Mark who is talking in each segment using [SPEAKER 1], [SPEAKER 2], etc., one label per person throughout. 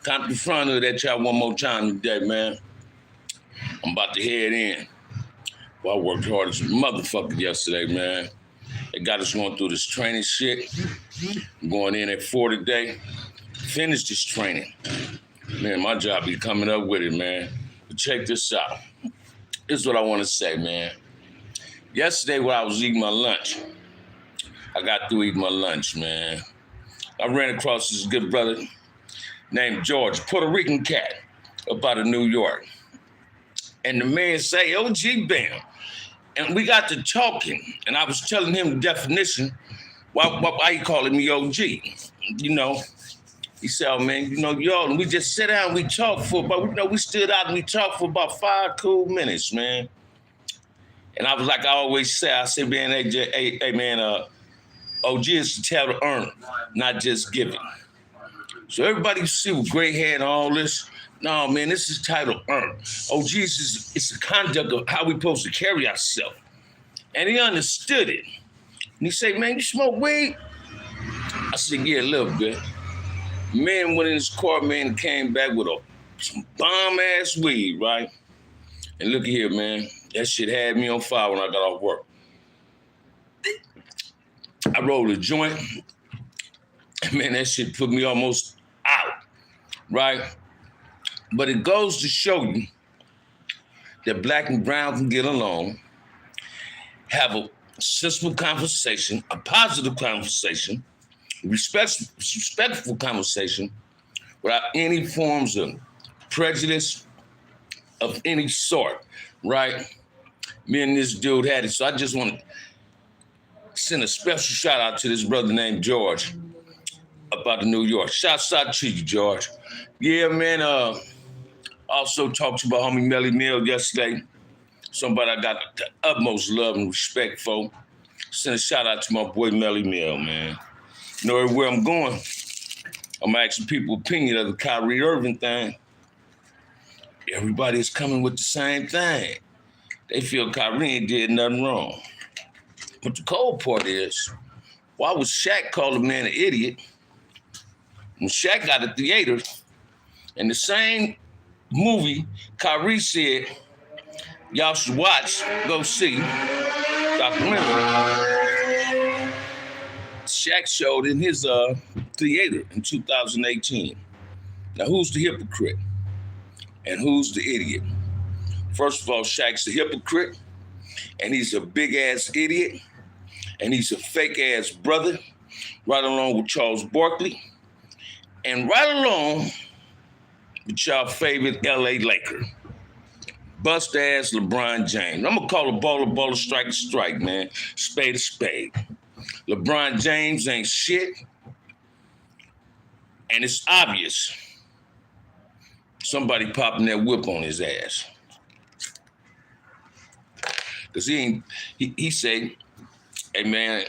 [SPEAKER 1] Count the front of that y'all one more time today, man. I'm about to head in. Well, I worked hard as a motherfucker yesterday, man. They got us going through this training shit. I'm going in at 4 today. Finish this training. Man, my job be coming up with it, man. But check this out. This is what I want to say, man. Yesterday when I was eating my lunch, I got through eating my lunch, man. I ran across this good brother named George, Puerto Rican cat, up out of New York. And the man say, OG Bam. And we got to talking, and I was telling him the definition, why he calling me OG. You know, he said, oh man, y'all, and we just sit down and we talked for about, we stood out and we talked for about 5 cool minutes, man. And I was like I always say, I said, man, hey man, OG is to tell to earn, not just giving. So everybody see with gray hair and all this, no, man, this is titled earn. OG it's the conduct of how we supposed to carry ourselves. And he understood it. And he said, man, you smoke weed? I said, yeah, a little bit. Man went in his car, man, and came back with some bomb-ass weed, right? And look here, man, that shit had me on fire when I got off work. I rolled a joint. Man, that shit put me almost out, right? But it goes to show you that black and brown can get along, have a sensible conversation, a positive conversation, respectful conversation, without any forms of prejudice of any sort, right? Me and this dude had it. So I just want to send a special shout out to this brother named George up out of New York. Shouts out to you, George. Yeah, man, also talked to my homie Melly Mill yesterday. Somebody I got the utmost love and respect for. Send a shout out to my boy Melly Mill, man. You know, everywhere I'm going, I'm asking people opinion of the Kyrie Irving thing. Everybody's coming with the same thing. They feel Kyrie ain't did nothing wrong. But the cold part is, why would Shaq call a man an idiot when Shaq got a theater and the same movie Kyrie said y'all should watch, go see, documentary, Shaq showed in his theater in 2018. Now, who's the hypocrite? And who's the idiot? First of all, Shaq's the hypocrite, and he's a big-ass idiot, and he's a fake-ass brother, right along with Charles Barkley, and right along with y'all favorite LA Laker, bust-ass LeBron James. I'm gonna call a baller, strike a strike, man. Spade a spade. LeBron James ain't shit, and it's obvious somebody popping that whip on his ass. Cause he say, hey man,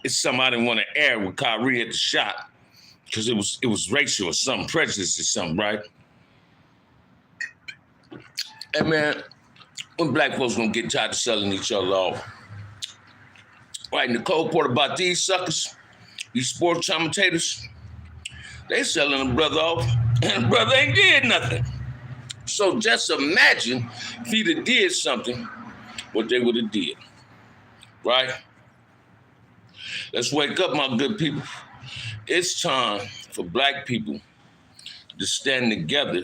[SPEAKER 1] it's something I didn't want to air with Kyrie at the shot, because it was racial or something, prejudice or something, right? Hey man, when black folks gonna get tired of selling each other off? Right, and the cold part about these suckers, these sports commentators, they selling a brother off, and the brother ain't did nothing. So just imagine if he'd have did something, what they would have did, right? Let's wake up, my good people. It's time for black people to stand together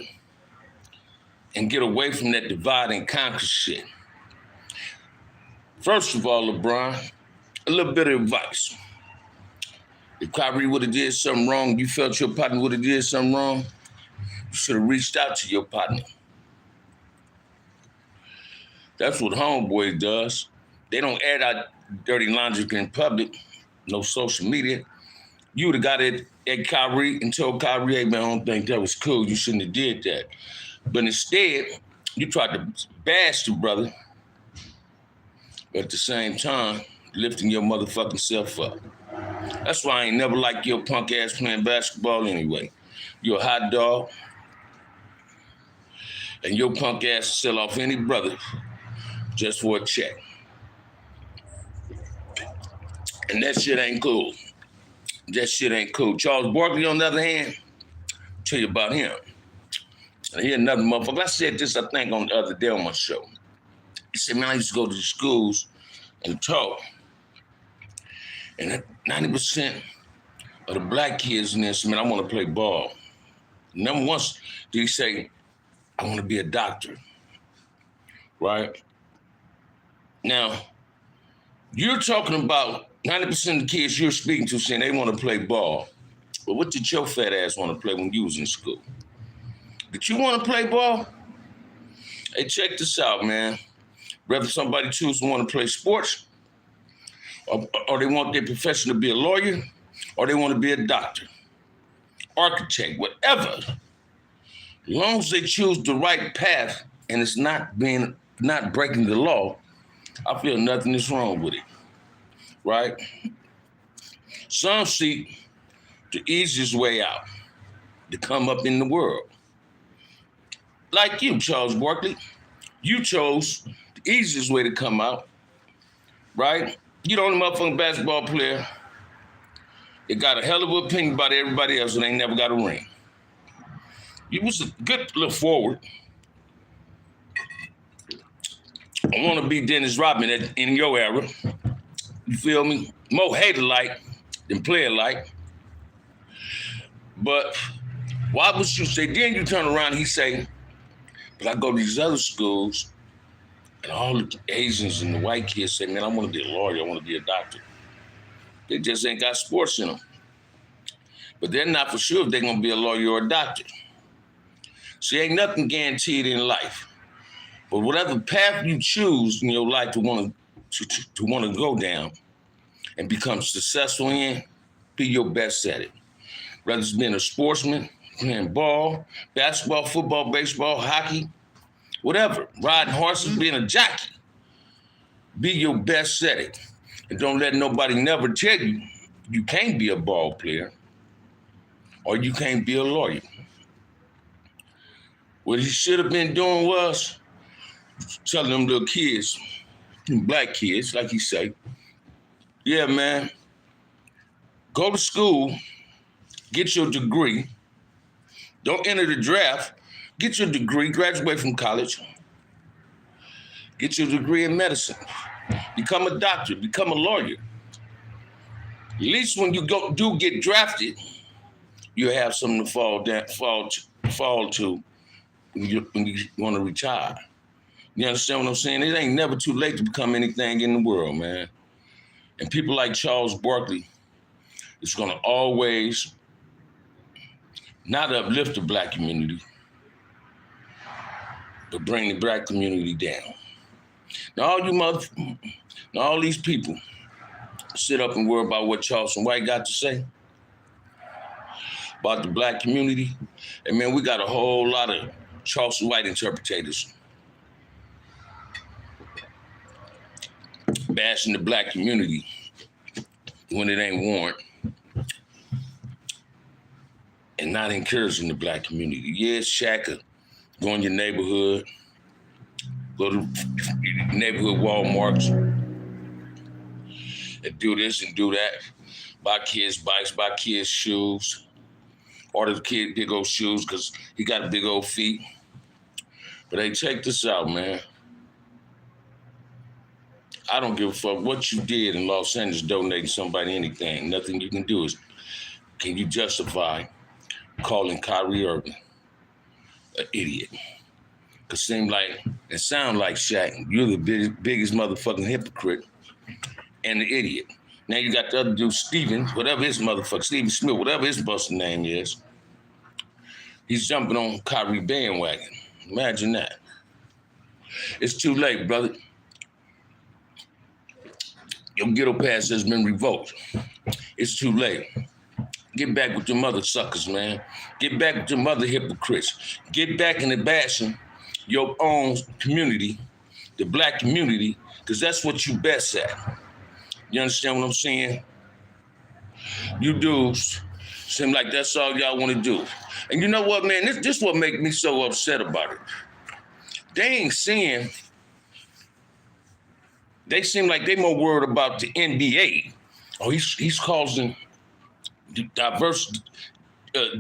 [SPEAKER 1] and get away from that divide and conquer shit. First of all, LeBron, a little bit of advice. If Kyrie would have did something wrong, you felt your partner would have did something wrong, you should have reached out to your partner. That's what Homeboy does. They don't air out dirty laundry in public, no social media. You would have got it at Kyrie and told Kyrie, hey man, I don't think that was cool. You shouldn't have did that. But instead, you tried to bash the brother, but at the same time, lifting your motherfucking self up. That's why I ain't never liked your punk ass playing basketball anyway. You're a hot dog, and your punk ass sell off any brother just for a check. And that shit ain't cool. That shit ain't cool. Charles Barkley, on the other hand, tell you about him. And here's another motherfucker. I said this, I think, on the other day on my show. He said, man, I used to go to the schools and talk. And 90% of the black kids in there said, man, I want to play ball. Never once did he say, I want to be a doctor. Right? Now, you're talking about 90% of the kids you're speaking to saying they want to play ball. But what did your fat ass want to play when you was in school? Did you want to play ball? Hey, check this out, man. Whether somebody chooses to want to play sports, or they want their profession to be a lawyer, or they want to be a doctor, architect, whatever. As long as they choose the right path and it's not breaking the law, I feel nothing is wrong with it, right? Some seek the easiest way out to come up in the world. Like you, Charles Barkley, you chose the easiest way to come out, right? You the only motherfucking basketball player that got a hell of an opinion about everybody else and ain't never got a ring. You was a good look forward. I want to be Dennis Rodman in your era. You feel me? More hater-like than player-like. But why would you say, then you turn around and he say, but I go to these other schools and all the Asians and the white kids say, man, I want to be a lawyer, I want to be a doctor. They just ain't got sports in them. But they're not for sure if they're going to be a lawyer or a doctor. See, ain't nothing guaranteed in life. But whatever path you choose in your life to want to go down and become successful in, be your best at it. Whether it's being a sportsman, playing ball, basketball, football, baseball, hockey, whatever. Riding horses, being a jockey. Be your best at it. And don't let nobody never tell you you can't be a ball player or you can't be a lawyer. What he should have been doing was telling them little kids, black kids, like you say, yeah, man, go to school, get your degree. Don't enter the draft. Get your degree, graduate from college. Get your degree in medicine. Become a doctor, become a lawyer. At least when you do get drafted, you have something to fall to when you want to retire. You understand what I'm saying? It ain't never too late to become anything in the world, man. And people like Charles Barkley is going to always not uplift the black community, but bring the black community down. Now, all these people sit up and worry about what Charleston White got to say about the black community. And man, we got a whole lot of Charleston White interpreters bashing the black community when it ain't warranted and not encouraging the black community. Yeah, Shaq, go in your neighborhood, go to neighborhood Walmarts and do this and do that. Buy kids bikes, buy kids shoes. Order the kid big old shoes because he got big old feet. But hey, check this out, man. I don't give a fuck what you did in Los Angeles donating somebody anything. Nothing you can do is, can you justify calling Kyrie Irving an idiot? Cause sound like Shaq, you're the biggest motherfucking hypocrite and the idiot. Now you got the other dude, Steven Smith, whatever his busting name is. He's jumping on Kyrie bandwagon. Imagine that. It's too late, brother. Your ghetto pass has been revoked. It's too late. Get back with your mother suckers, man. Get back with your mother hypocrites. Get back into bashing your own community, the black community, because that's what you best at. You understand what I'm saying? You dudes seem like that's all y'all want to do. And you know what, man? This what make me so upset about it. They seem like they more worried about the NBA. Oh, he's causing diverse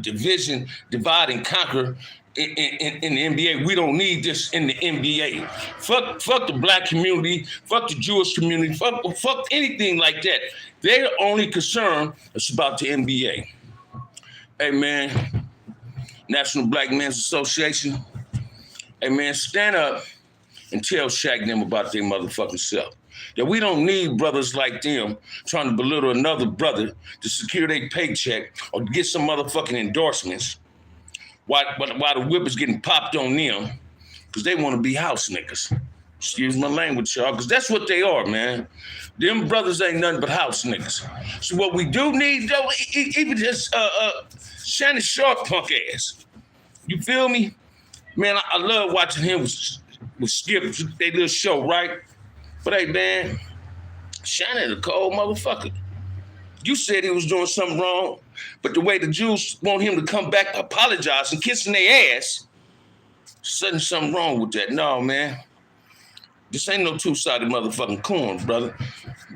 [SPEAKER 1] division, divide and conquer in the NBA. We don't need this in the NBA. Fuck the black community, fuck the Jewish community, fuck anything like that. They're only concerned it's about the NBA. Hey man, National Black Men's Association. Hey man, stand up and tell Shaq and them about their motherfucking self. That we don't need brothers like them trying to belittle another brother to secure their paycheck or get some motherfucking endorsements while the whip is getting popped on them because they want to be house niggas. Excuse my language, y'all, because that's what they are, man. Them brothers ain't nothing but house niggas. So what we do need, though, even just Shannon Sharp punk ass. You feel me? Man, I love watching him with Skip, their little show, right? But hey, man, Shannon a cold motherfucker. You said he was doing something wrong, but the way the Jews want him to come back, apologize, and kissing their ass, something wrong with that. No, man. This ain't no two-sided motherfucking coin, brother.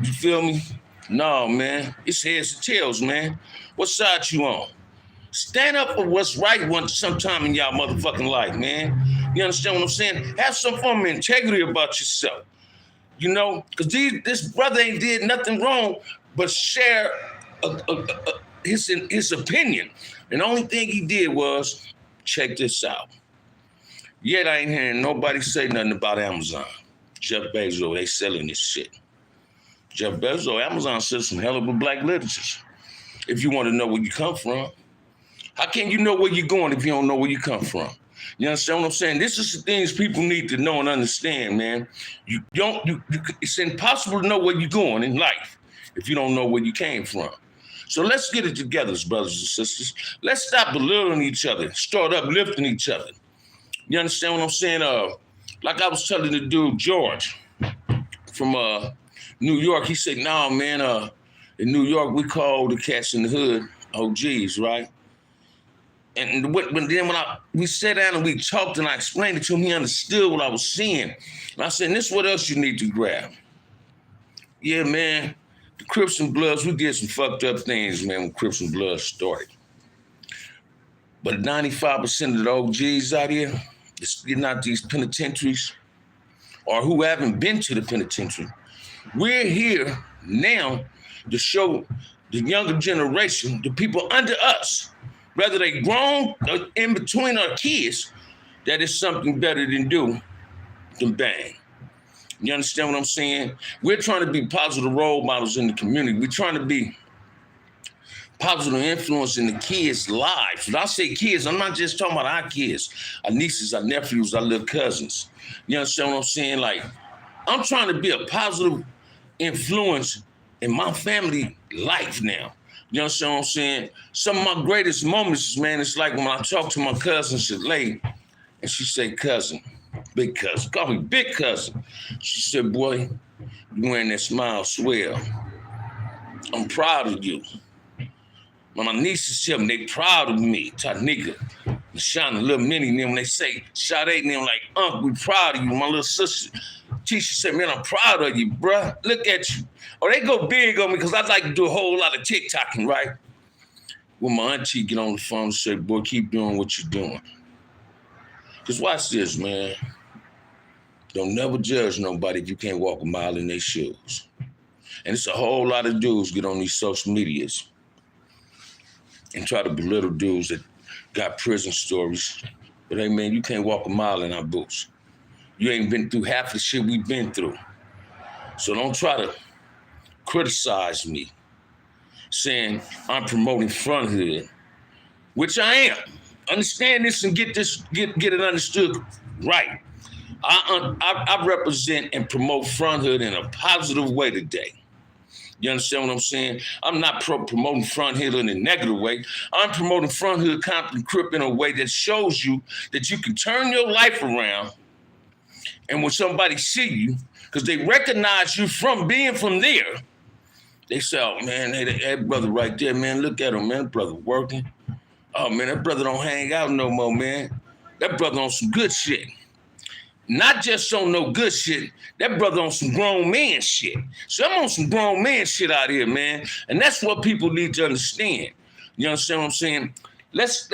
[SPEAKER 1] You feel me? No, man. It's heads and tails, man. What side you on? Stand up for what's right sometime in y'all motherfucking life, man. You understand what I'm saying? Have some form of integrity about yourself. You know, because this brother ain't did nothing wrong but share his opinion. And the only thing he did was, check this out. Yet I ain't hearing nobody say nothing about Amazon. Jeff Bezos, they selling this shit. Jeff Bezos, Amazon sells some hell of a black literature. If you want to know where you come from. How can you know where you're going if you don't know where you come from? You understand what I'm saying? This is the things people need to know and understand, man. It's impossible to know where you're going in life if you don't know where you came from. So let's get it together, brothers and sisters. Let's stop belittling each other, start uplifting each other. You understand what I'm saying? Like I was telling the dude, George, from New York, he said, no, man, in New York, we call the cats in the hood OGs, right? And when we sat down and we talked and I explained it to him, he understood what I was saying. And I said, this is what else you need to grab. Yeah, man, the Crips and Bloods, we did some fucked up things, man, when Crips and Bloods started. But 95% of the OGs out here, that's getting out these penitentiaries or who haven't been to the penitentiary, we're here now to show the younger generation, the people under us, whether they grown or in between our kids, that is something better than bang. You understand what I'm saying? We're trying to be positive role models in the community. We're trying to be positive influence in the kids' lives. When I say kids, I'm not just talking about our kids, our nieces, our nephews, our little cousins. You understand what I'm saying? Like, I'm trying to be a positive influence in my family life now. You understand what I'm saying? Some of my greatest moments, man, it's like when I talk to my cousin, Shalay, and she say, cousin, big cousin, call me big cousin. She said, boy, you wearing that smile swell. I'm proud of you. When my nieces tell me they proud of me, Tanika, Shauna, little Minnie, and them, when they say, Sade, and them like, Unc, we proud of you. My little sister, Tisha said, man, I'm proud of you, bruh. Look at you. Or they go big on me because I like to do a whole lot of TikToking, right? When my auntie get on the phone and say, boy, keep doing what you're doing. Because watch this, man. Don't never judge nobody if you can't walk a mile in their shoes. And it's a whole lot of dudes get on these social medias and try to belittle dudes that got prison stories. But hey, man, you can't walk a mile in our boots. You ain't been through half the shit we've been through. So don't try to criticize me saying I'm promoting front hood, which I am. Understand this and get it understood right. I represent and promote front hood in a positive way today. You understand what I'm saying? I'm not promoting front hood in a negative way. I'm promoting front hood Compton Crip in a way that shows you that you can turn your life around. And when somebody see you, because they recognize you from being from there, they say, oh, man, that brother right there, man, look at him, man, that brother working. Oh, man, that brother don't hang out no more, man. That brother on some good shit. Not just on no good shit, that brother on some grown man shit. So I'm on some grown man shit out here, man. And that's what people need to understand. You understand what I'm saying? Let's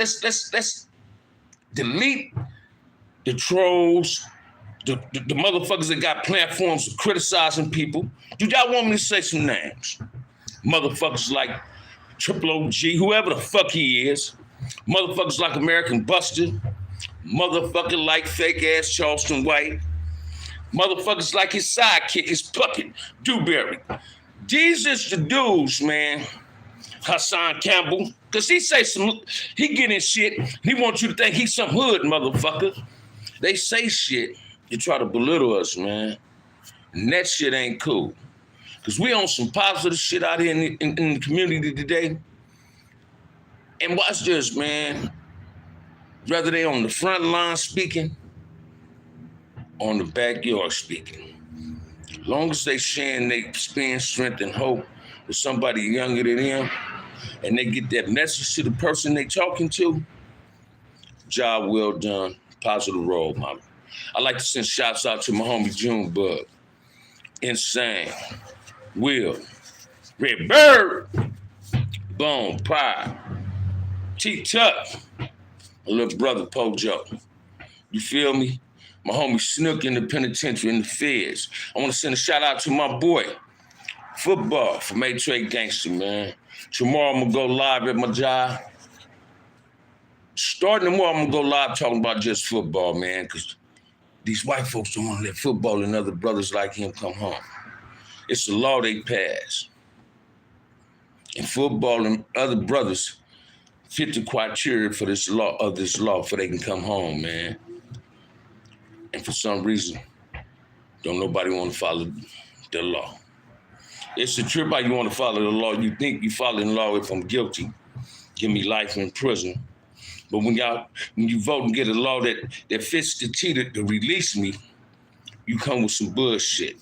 [SPEAKER 1] delete the trolls, the motherfuckers that got platforms criticizing people. Do y'all want me to say some names? Motherfuckers like Triple OG, whoever the fuck he is. Motherfuckers like American Buster. Motherfucker like fake ass Charleston White. Motherfuckers like his sidekick, his Puckett, Dewberry. These is the dudes, man. Hassan Campbell, because he getting shit. He wants you to think he's some hood motherfucker. They say shit to try to belittle us, man. And that shit ain't cool. Because we on some positive shit out here in the community today. And watch this, man. Whether they on the front line speaking, on the backyard speaking. As long as they sharing their spin, strength, and hope with somebody younger than them, and they get that message to the person they talking to, job well done, positive role model. I like to send shouts out to my homie Junebug, Insane, Will, Red Bird, Bone, Pie, T-Tuck, my little brother Pojo. You feel me? My homie Snook in the penitentiary in the feds. I want to send a shout out to my boy, Football from A-Trade Gangster, man. Tomorrow I'm going to go live at my job. Starting tomorrow, I'm going to go live talking about just football, man, because these white folks don't want to let football and other brothers like him come home. It's the law they pass. And football and other brothers fit the criteria for this law for they can come home, man. And for some reason, don't nobody want to follow the law. It's a trip how you want to follow the law. You think you follow the law if I'm guilty. Give me life in prison. But when you vote and get a law that fits the T to release me, you come with some bullshit.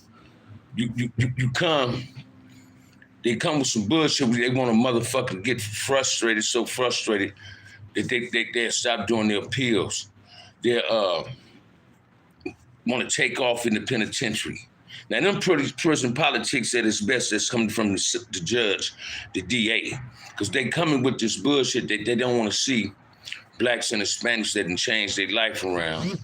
[SPEAKER 1] They come with some bullshit where they want a motherfucker get frustrated, so frustrated that they'll stop doing their appeals. They want to take off in the penitentiary. Now, them prison politics at its best that's coming from the judge, the DA, because they coming with this bullshit that they don't want to see blacks and Hispanics that done changed their life around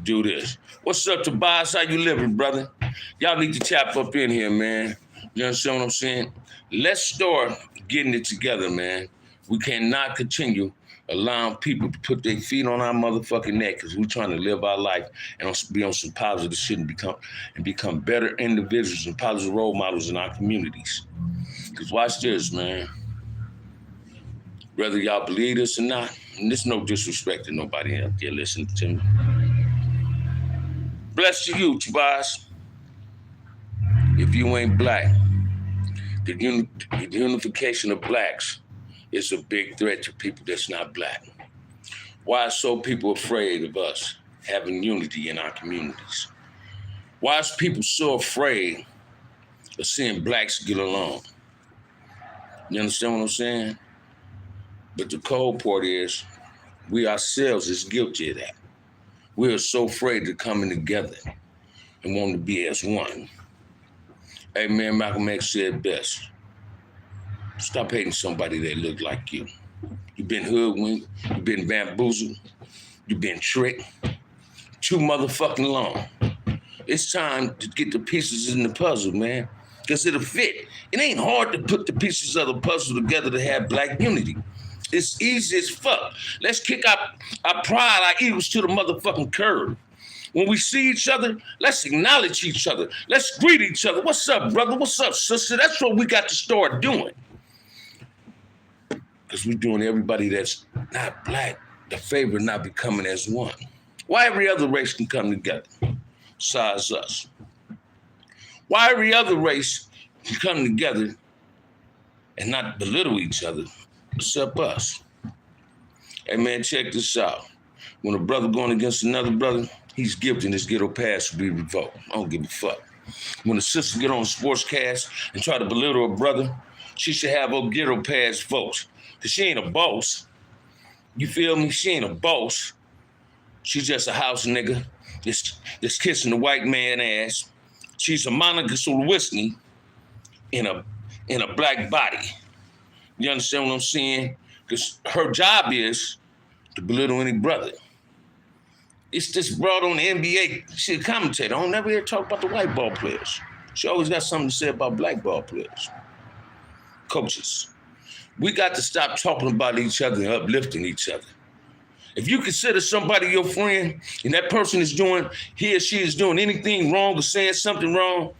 [SPEAKER 1] do this. What's up, Tobias? How you living, brother? Y'all need to tap up in here, man. You understand what I'm saying? Let's start getting it together, man. We cannot continue allowing people to put their feet on our motherfucking neck because we're trying to live our life and be on some positive shit and become better individuals and positive role models in our communities. Because watch this, man. Whether y'all believe this or not, and there's no disrespect to nobody out there listening to me. Bless to you, Tobias. If you ain't black, the unification of blacks is a big threat to people that's not black. Why are so people afraid of us having unity in our communities? Why is people so afraid of seeing blacks get along? You understand what I'm saying? But the cold part is, we ourselves is guilty of that. We are so afraid of coming together and wanting to be as one. Hey man, Malcolm X said best. Stop hating somebody that look like you. You've been hoodwinked, you've been bamboozled, you've been tricked too motherfucking long. It's time to get the pieces in the puzzle, man, because it'll fit. It ain't hard to put the pieces of the puzzle together to have black unity. It's easy as fuck. Let's kick our pride, our egos to the motherfucking curb. When we see each other, let's acknowledge each other. Let's greet each other. What's up, brother? What's up, sister? That's what we got to start doing. Because we're doing everybody that's not black the favor of not becoming as one. Why every other race can come together besides us? Why every other race can come together and not belittle each other except us? Hey man, check this out. When a brother going against another brother, he's guilty and his ghetto pass should be revoked. I don't give a fuck. When a sister get on a sportscast and try to belittle her brother, she should have her ghetto pass votes. Because she ain't a boss. You feel me? She ain't a boss. She's just a house nigga that's kissing the white man ass. She's a Monica Lewinsky in a black body. You understand what I'm saying? Because her job is to belittle any brother. It's this broad on the NBA. She's a commentator. I don't never hear talk about the white ball players. She always got something to say about black ball players. Coaches. We got to stop talking about each other and uplifting each other. If you consider somebody your friend and that person is doing, he or she is doing anything wrong or saying something wrong,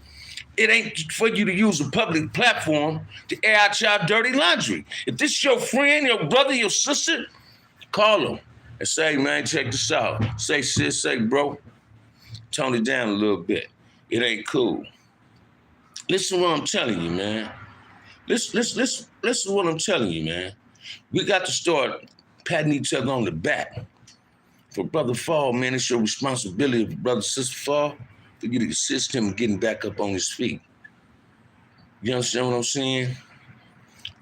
[SPEAKER 1] it ain't for you to use a public platform to air out your dirty laundry. If this is your friend, your brother, your sister, call them and say, man, check this out. Say, sis, say, bro, tone it down a little bit. It ain't cool. Listen to what I'm telling you, man. Listen to what I'm telling you, man. We got to start patting each other on the back. For brother fall, man, it's your responsibility. If brother sister fall, for you to assist him getting back up on his feet. You understand what I'm saying?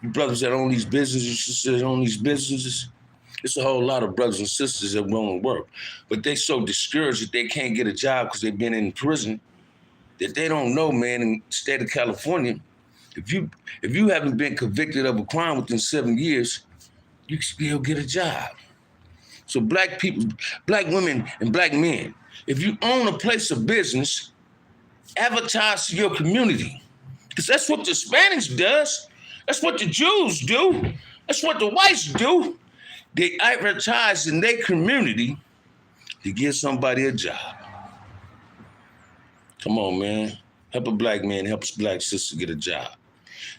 [SPEAKER 1] You brothers that own these businesses, sisters that own these businesses, it's a whole lot of brothers and sisters that want to work. But they so discouraged that they can't get a job because they've been in prison that they don't know, man, in the state of California, if you haven't been convicted of a crime within 7 years, you can still get a job. So black people, black women, and black men, if you own a place of business, advertise to your community. Because that's what the Spanish does. That's what the Jews do. That's what the whites do. They advertise in their community to give somebody a job. Come on, man. Help a black man, help a black sister get a job.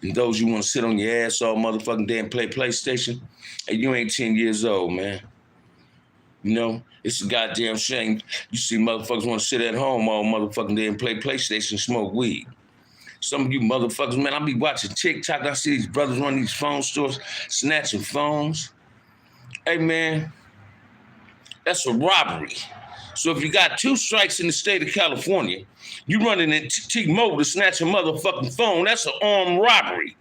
[SPEAKER 1] And those you want to sit on your ass all motherfucking day and play PlayStation, hey, you ain't 10 years old, man. You know, it's a goddamn shame. You see motherfuckers want to sit at home all motherfucking day and play PlayStation and smoke weed. Some of you motherfuckers, man, I be watching TikTok. I see these brothers on these phone stores snatching phones. Hey, man, that's a robbery. So if you got 2 strikes in the state of California, you running into T-Mobile to snatch a motherfucking phone, that's an armed robbery.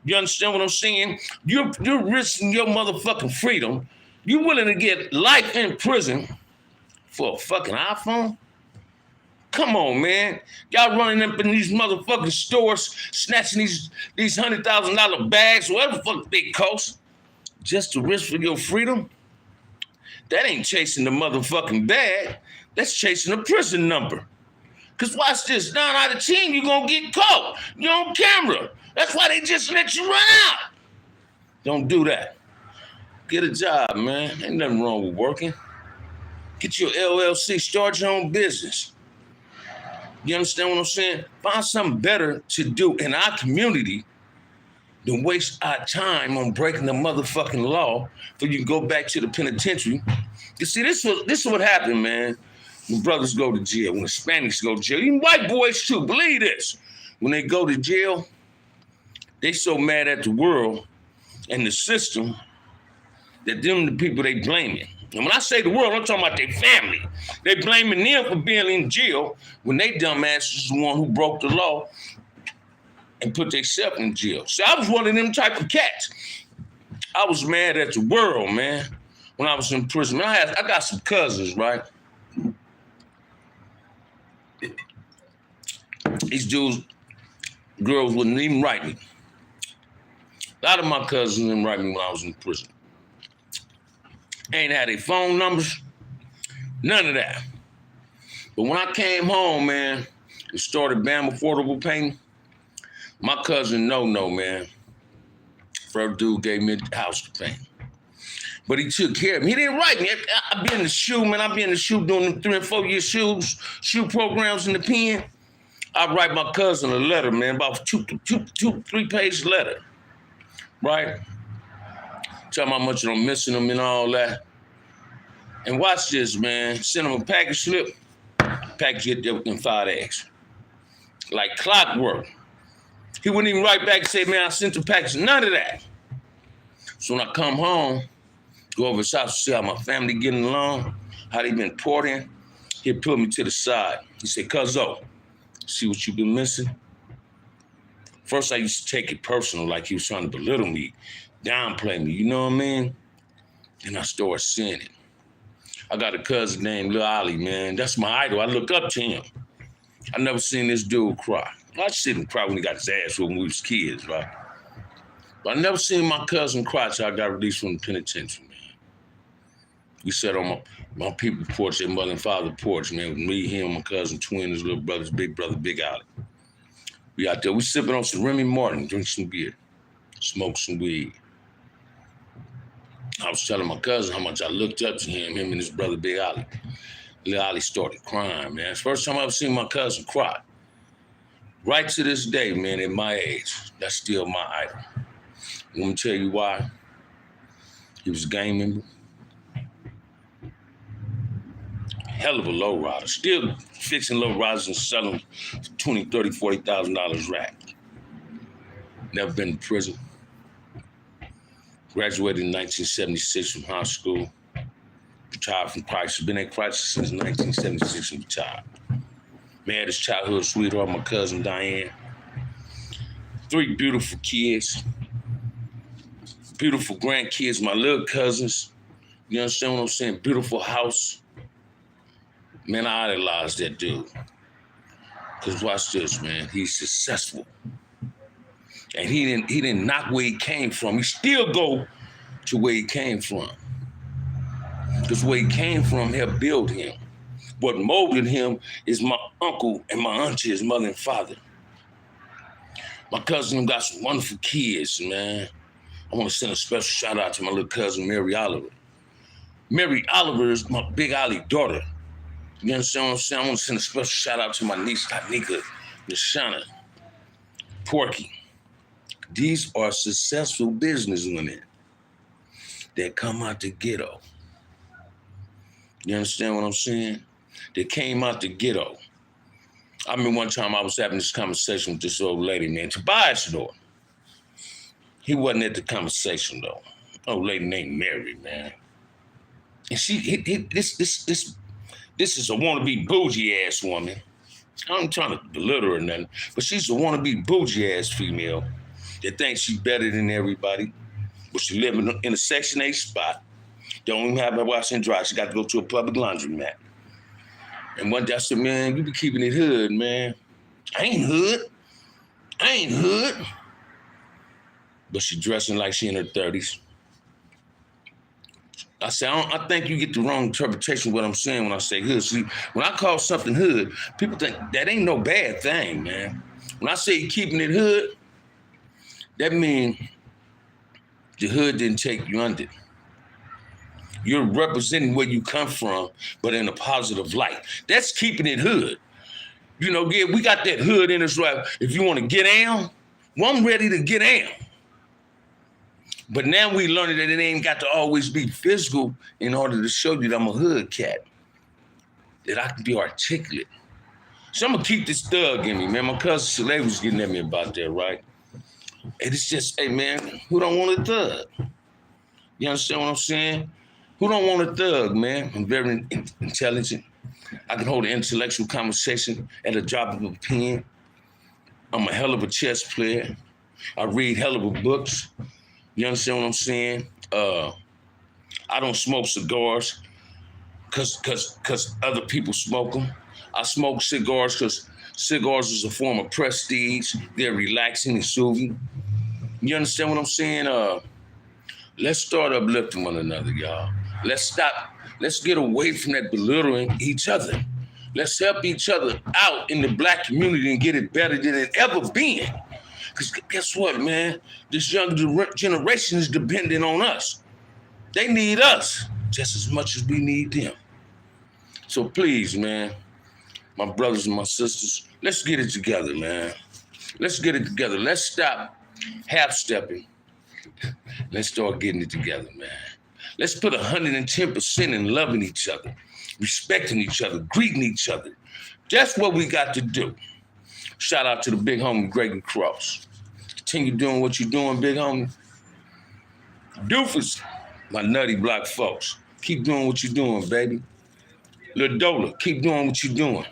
[SPEAKER 1] You understand what I'm saying? You're risking your motherfucking freedom. You willing to get life in prison for a fucking iPhone? Come on, man. Y'all running up in these motherfucking stores, snatching these $100,000 bags, whatever the fuck they cost, just to risk for your freedom? That ain't chasing the motherfucking bag. That's chasing a prison number. Because watch this, 9 out of 10, you're going to get caught. You're on camera. That's why they just let you run out. Don't do that. Get a job, man. Ain't nothing wrong with working. Get your LLC, start your own business. You understand what I'm saying? Find something better to do in our community than waste our time on breaking the motherfucking law so you can go back to the penitentiary. You see, this is what happened, man. When brothers go to jail, when Hispanics go to jail, even white boys too, believe this. When they go to jail, they so mad at the world and the system that them the people they blaming. And when I say the world, I'm talking about their family. They blaming them for being in jail when they dumbass is the one who broke the law and put themselves in jail. See, I was one of them type of cats. I was mad at the world, man, when I was in prison. Man, I got some cousins, right? These dudes, girls wouldn't even write me. A lot of my cousins didn't write me when I was in prison. Ain't had their phone numbers, none of that. But when I came home, man, and started BAM Affordable Painting, my cousin No, man, first dude gave me a house to paint. But he took care of me. He didn't write me. I be in the shoe, man. I be in the shoe doing them 3 and 4 year shoe programs in the pen. I write my cousin a letter, man, about 3-page letter, right? Tell him how much I'm missing him and all that. And watch this, man. Send him a package slip. Package get there within 5 days. Like clockwork. He wouldn't even write back and say, man, I sent the package. None of that. So when I come home, go over his house to see how my family getting along, how they been porting, he'd pull me to the side. He said, Cuzzo, see what you been missing? First, I used to take it personal, like he was trying to belittle me, downplay me, you know what I mean? Then I started seeing it. I got a cousin named Lil Ali, man. That's my idol. I look up to him. I never seen this dude cry. I see him cry when he got his ass whooped when we was kids, right? But I never seen my cousin cry till I got released from the penitentiary, man. We sat on my people porch, their mother and father porch, man, with me, him, my cousin, twin, his little brother, Big Ollie. We out there, we sipping on some Remy Martin, drink some beer, smoke some weed. I was telling my cousin how much I looked up to him and his brother, Big Ollie. Little Ollie started crying, man. It's the first time I ever seen my cousin cry. Right to this day, man, at my age, that's still my idol. Let me tell you why. He was a gang member. Hell of a low rider. Still fixing low riders and selling them for $20,000, $30,000, $40,000 rack. Never been to prison. Graduated in 1976 from high school. Retired from Chrysler. Been at Chrysler since 1976 and retired. Married his childhood sweetheart, my cousin Diane. 3 beautiful kids. Beautiful grandkids, my little cousins. You understand what I'm saying? Beautiful house. Man, I idolize that dude. Because watch this, man. He's successful. And he didn't knock where he came from. He still go to where he came from. Because where he came from helped build him. What molded him is my uncle and my auntie, his mother and father. My cousin got some wonderful kids, man. I want to send a special shout out to my little cousin, Mary Oliver. Mary Oliver is my Big Ollie daughter. You understand what I'm saying? I want to send a special shout out to my niece, Tanika, Nishana, Porky. These are successful businesswomen that come out the ghetto. You understand what I'm saying? They came out the ghetto. I mean, one time I was having this conversation with this old lady, man, Tobias door. He wasn't at the conversation though. Old lady named Mary, man. And this is a wannabe bougie ass woman. I'm trying to belittle her or nothing, but she's a wannabe bougie ass female that thinks she's better than everybody, but she live in a Section 8 spot. Don't even have her wash and dry. She got to go to a public laundromat. And one day I said, man, you be keeping it hood, man. I ain't hood. But she dressing like she in her 30s. I said, I think you get the wrong interpretation of what I'm saying when I say hood. See, when I call something hood, people think that ain't no bad thing, man. When I say keeping it hood, that means the hood didn't take you under. You're representing where you come from, but in a positive light. That's keeping it hood. You know, yeah, we got that hood in us, right? If you want to get down, well, I'm ready to get down. But now we learning that it ain't got to always be physical in order to show you that I'm a hood cat, that I can be articulate. So I'm going to keep this thug in me, man. My cousin Soleil was getting at me about that, right? And it's just, hey, man, who don't want a thug? You understand what I'm saying? Who don't want a thug, man? I'm very intelligent. I can hold an intellectual conversation at a drop of a pen. I'm a hell of a chess player. I read hell of a books. You understand what I'm saying? I don't smoke cigars because other people smoke them. I smoke cigars because cigars is a form of prestige. They're relaxing and soothing. You understand what I'm saying? Let's start uplifting one another, y'all. Let's stop. Let's get away from that belittling each other. Let's help each other out in the Black community and get it better than it ever been. Because guess what, man? This younger generation is dependent on us. They need us just as much as we need them. So please, man, my brothers and my sisters, let's get it together, man. Let's get it together. Let's stop half-stepping. Let's start getting it together, man. Let's put 110% in loving each other, respecting each other, greeting each other. That's what we got to do. Shout out to the big homie, Gregory Cross. Continue doing what you're doing, big homie. Doofus, my nutty block folks. Keep doing what you're doing, baby. Lil Dola, keep doing what you're doing.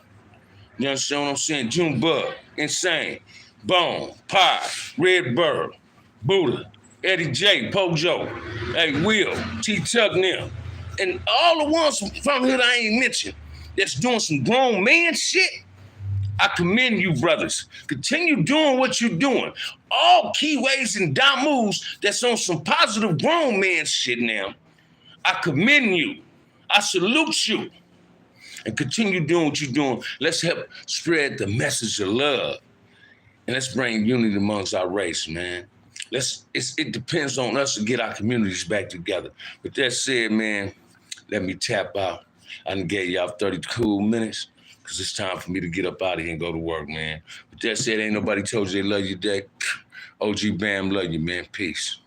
[SPEAKER 1] You understand what I'm saying? Junebug, Insane, Bone, Pie, Red Bird, Buddha, Eddie J, Pojo, hey, Will, T-Tuck now. And all the ones from hood I ain't mentioned that's doing some grown man shit, I commend you, brothers. Continue doing what you're doing. All key ways and dumb moves that's on some positive grown man shit now. I commend you. I salute you. And continue doing what you're doing. Let's help spread the message of love. And let's bring unity amongst our race, man. It depends on us to get our communities back together. With that said, man, let me tap out. I done gave y'all 30 cool minutes because it's time for me to get up out of here and go to work, man. With that said, ain't nobody told you they love you today. OG Bam, love you, man. Peace.